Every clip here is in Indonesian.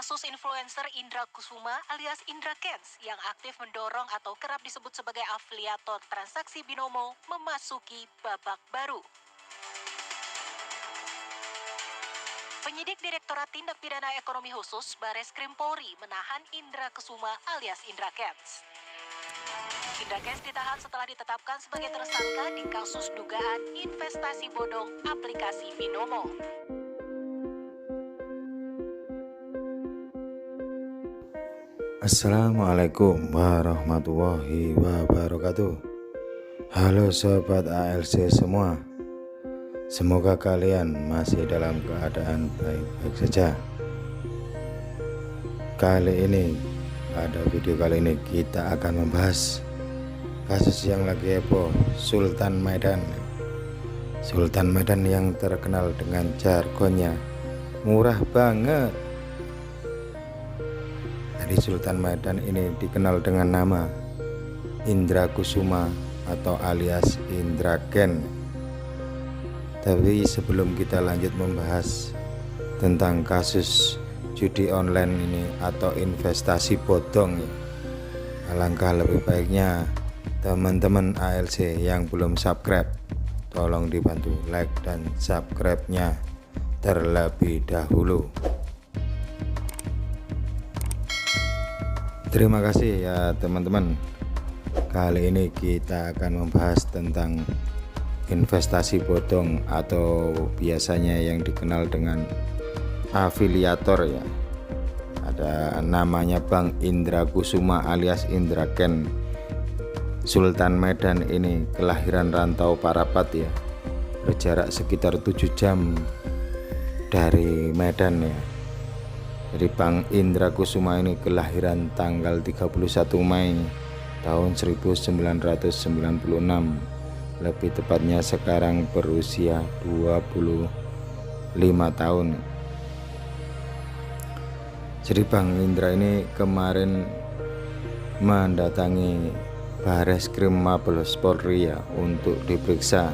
kasus influencer Indra Kusuma alias Indra Kents yang aktif mendorong atau kerap disebut sebagai afiliator transaksi binomo memasuki babak baru. Penyidik Direktorat Tindak Pidana Ekonomi Khusus Bareskrim Polri menahan Indra Kusuma alias Indra Kents. Indra Kents ditahan setelah ditetapkan sebagai tersangka di kasus dugaan investasi bodong aplikasi binomo. Assalamualaikum warahmatullahi wabarakatuh. Halo sobat ALC semua, semoga kalian masih dalam keadaan baik-baik saja. Pada video kali ini kita akan membahas kasus yang lagi heboh, Sultan Medan. Sultan Medan yang terkenal dengan jargonnya murah banget. Jadi Sultan Medan ini dikenal dengan nama Indra Kusuma atau alias Indra Kents. Tapi sebelum kita lanjut membahas tentang kasus judi online ini atau investasi bodong, alangkah lebih baiknya teman-teman ALC yang belum subscribe, tolong dibantu like dan subscribe-nya terlebih dahulu. Terima kasih ya teman-teman. Kali ini kita akan membahas tentang investasi bodong atau biasanya yang dikenal dengan afiliator ya. Ada namanya Bang Indra Kusuma alias Indra Kents. Sultan Medan ini kelahiran rantau Parapat ya, berjarak sekitar 7 jam dari Medan ya. Jadi Bang Indra Kusuma ini kelahiran tanggal 31 Mei tahun 1996. Lebih tepatnya sekarang berusia 25 tahun. Jadi Bang Indra ini kemarin mendatangi Bareskrim Mabes Polri ya untuk diperiksa.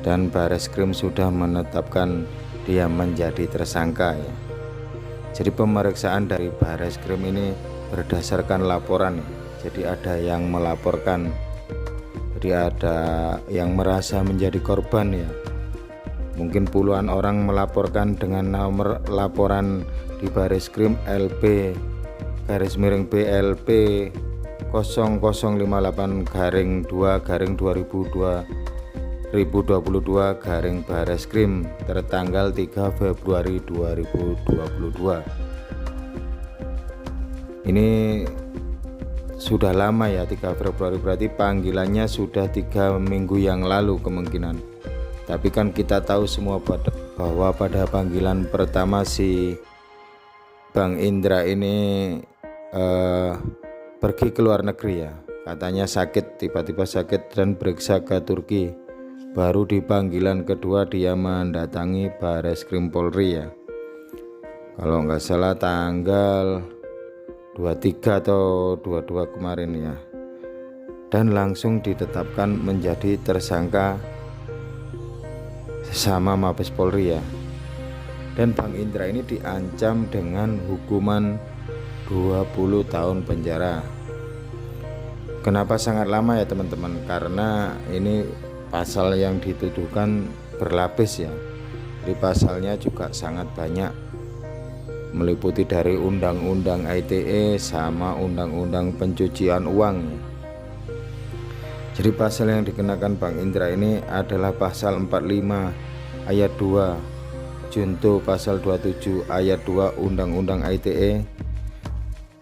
Dan Bareskrim sudah menetapkan dia menjadi tersangka ya. Jadi pemeriksaan dari Bareskrim ini berdasarkan laporan. Jadi ada yang melaporkan, jadi ada yang merasa menjadi korban ya. Mungkin puluhan orang melaporkan dengan nomor laporan di Bareskrim LP /BLP 0058-2/2022 Bareskrim tertanggal 3 Februari 2022. Ini sudah lama ya, 3 Februari berarti panggilannya sudah 3 minggu yang lalu kemungkinan. Tapi kan kita tahu semua bahwa pada panggilan pertama si Bang Indra ini pergi ke luar negeri ya. Katanya sakit, tiba-tiba sakit dan periksa ke Turki. Baru di panggilan kedua dia mendatangi Bareskrim Polri ya. Kalau nggak salah tanggal 23 atau 22 kemarin ya. Dan langsung ditetapkan menjadi tersangka sama Mabes Polri ya. Dan Bang Indra ini diancam dengan hukuman 20 tahun penjara. Kenapa sangat lama ya teman-teman? Karena ini pasal yang dituduhkan berlapis ya. Jadi pasalnya juga sangat banyak, meliputi dari undang-undang ITE sama undang-undang pencucian uang ya. Jadi pasal yang dikenakan Bang Indra ini adalah pasal 45 ayat 2 junto pasal 27 ayat 2 undang-undang ITE.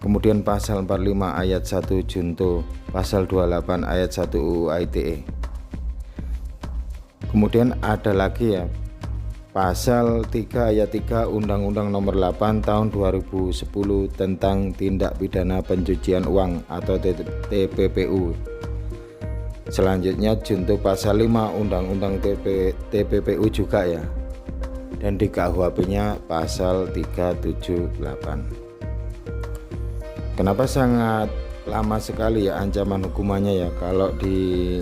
Kemudian pasal 45 ayat 1 junto pasal 28 ayat 1 UU ITE. Kemudian ada lagi ya pasal 3 ayat 3 Undang-Undang Nomor 8 Tahun 2010 tentang tindak pidana pencucian uang atau TPPU. Selanjutnya junto pasal 5 Undang-Undang TPPU juga ya. Dan di KUHP-nya pasal 378. Kenapa sangat lama sekali ya ancaman hukumannya ya? Kalau di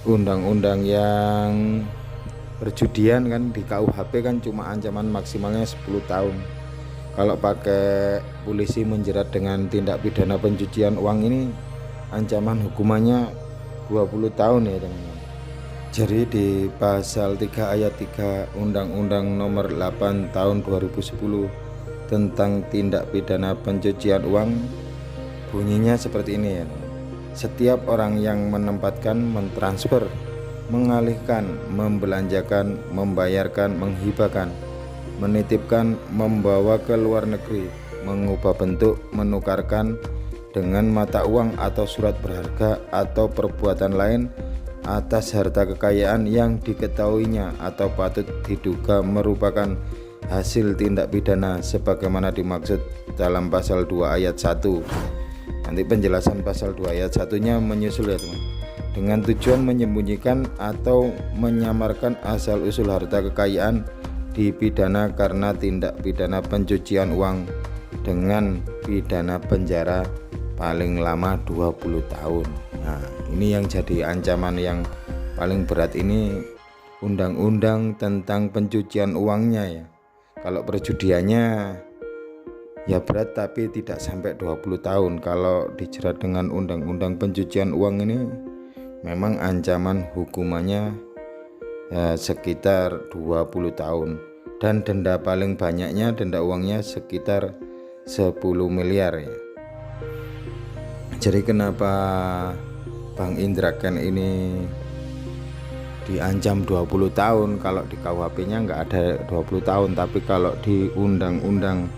undang-undang yang perjudian kan di KUHP kan cuma ancaman maksimalnya 10 tahun. Kalau pakai polisi menjerat dengan tindak pidana pencucian uang ini ancaman hukumannya 20 tahun ya teman-teman. Jadi di pasal 3 ayat 3 Undang-Undang Nomor 8 Tahun 2010 tentang tindak pidana pencucian uang bunyinya seperti ini ya. Setiap orang yang menempatkan, mentransfer, mengalihkan, membelanjakan, membayarkan, menghibahkan, menitipkan, membawa ke luar negeri, mengubah bentuk, menukarkan dengan mata uang atau surat berharga atau perbuatan lain atas harta kekayaan yang diketahuinya atau patut diduga merupakan hasil tindak pidana sebagaimana dimaksud dalam pasal 2 ayat 1. Nanti penjelasan pasal 2 ayat 1-nya menyusul ya teman. Dengan tujuan menyembunyikan atau menyamarkan asal-usul harta kekayaan dipidana karena tindak pidana pencucian uang dengan pidana penjara paling lama 20 tahun. Nah, ini yang jadi ancaman yang paling berat ini undang-undang tentang pencucian uangnya ya. Kalau perjudiannya ya berat tapi tidak sampai 20 tahun. Kalau dijerat dengan undang-undang pencucian uang ini memang ancaman hukumannya sekitar 20 tahun dan denda paling banyaknya, denda uangnya sekitar 10 miliar ya. Jadi kenapa Bang Indra Kents ini diancam 20 tahun? Kalau di KUHP-nya nggak ada 20 tahun, tapi kalau di undang-undang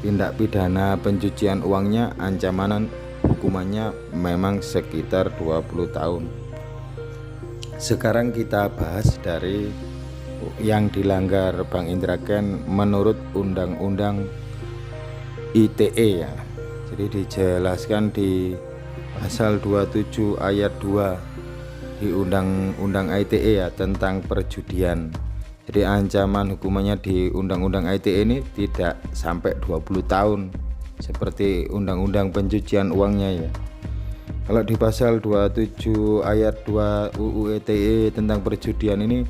tindak pidana pencucian uangnya ancaman hukumannya memang sekitar 20 tahun. Sekarang kita bahas dari yang dilanggar Bang Indra Kents menurut undang-undang ITE ya. Jadi dijelaskan di pasal 27 ayat 2 di undang-undang ITE ya tentang perjudian. Jadi ancaman hukumannya di undang-undang ITE ini tidak sampai 20 tahun seperti undang-undang pencucian uangnya ya. Kalau di pasal 27 ayat 2 UU ITE tentang perjudian ini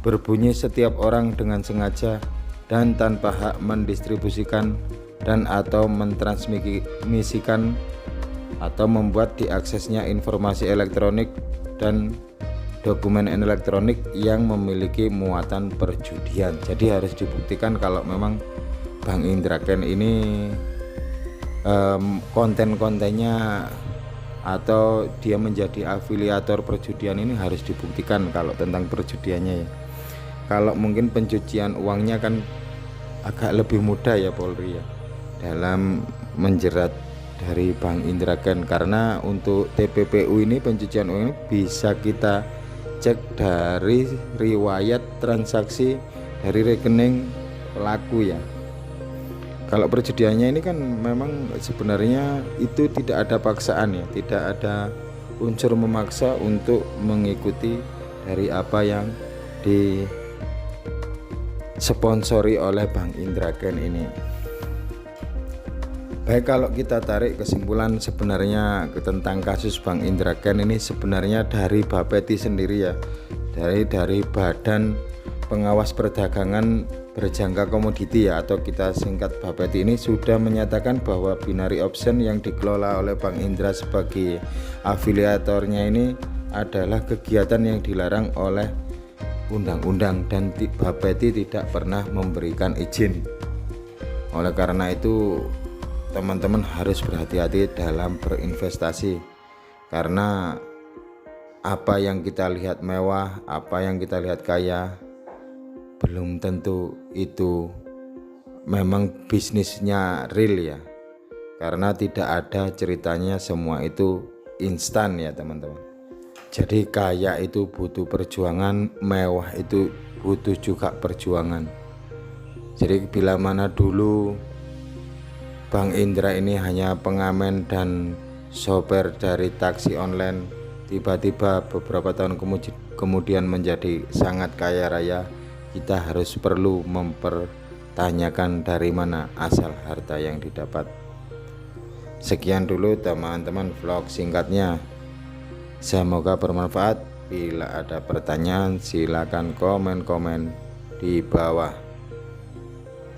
berbunyi setiap orang dengan sengaja dan tanpa hak mendistribusikan dan atau mentransmisikan atau membuat diaksesnya informasi elektronik dan dokumen elektronik yang memiliki muatan perjudian. Jadi harus dibuktikan kalau memang Bang Indra Kents ini konten-kontennya atau dia menjadi afiliator perjudian ini harus dibuktikan kalau tentang perjudiannya ya. Kalau mungkin pencucian uangnya kan agak lebih mudah ya Polri ya dalam menjerat dari Bang Indra Kents, karena untuk TPPU ini pencucian uang ini bisa kita cek dari riwayat transaksi dari rekening pelaku ya. Kalau perjudiannya ini kan memang sebenarnya itu tidak ada paksaan ya, tidak ada unsur memaksa untuk mengikuti dari apa yang disponsori oleh Bang Indra Kents ini. Baik, kalau kita tarik kesimpulan sebenarnya tentang kasus Bang Indra Kents ini sebenarnya dari Bapeti sendiri ya, dari Badan Pengawas Perdagangan Berjangka Komoditi ya, atau kita singkat Bapeti ini sudah menyatakan bahwa binary option yang dikelola oleh Bang Indra sebagai afiliatornya ini adalah kegiatan yang dilarang oleh undang-undang dan Bapeti tidak pernah memberikan izin. Oleh karena itu teman-teman harus berhati-hati dalam berinvestasi, karena apa yang kita lihat mewah, apa yang kita lihat kaya, belum tentu itu memang bisnisnya real ya, karena tidak ada ceritanya semua itu instan ya teman-teman. Jadi kaya itu butuh perjuangan, mewah itu butuh juga perjuangan. Jadi bila mana dulu Bang Indra ini hanya pengamen dan sopir dari taksi online, tiba-tiba beberapa tahun kemudian menjadi sangat kaya raya, kita harus perlu mempertanyakan dari mana asal harta yang didapat. Sekian dulu teman-teman vlog singkatnya, semoga bermanfaat. Bila ada pertanyaan silakan komen-komen di bawah.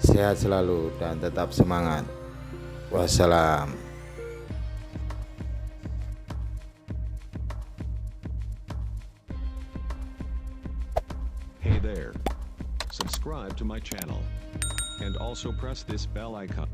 Sehat selalu dan tetap semangat. Wassalam. Hey there. Subscribe to my channel. And also press this bell icon.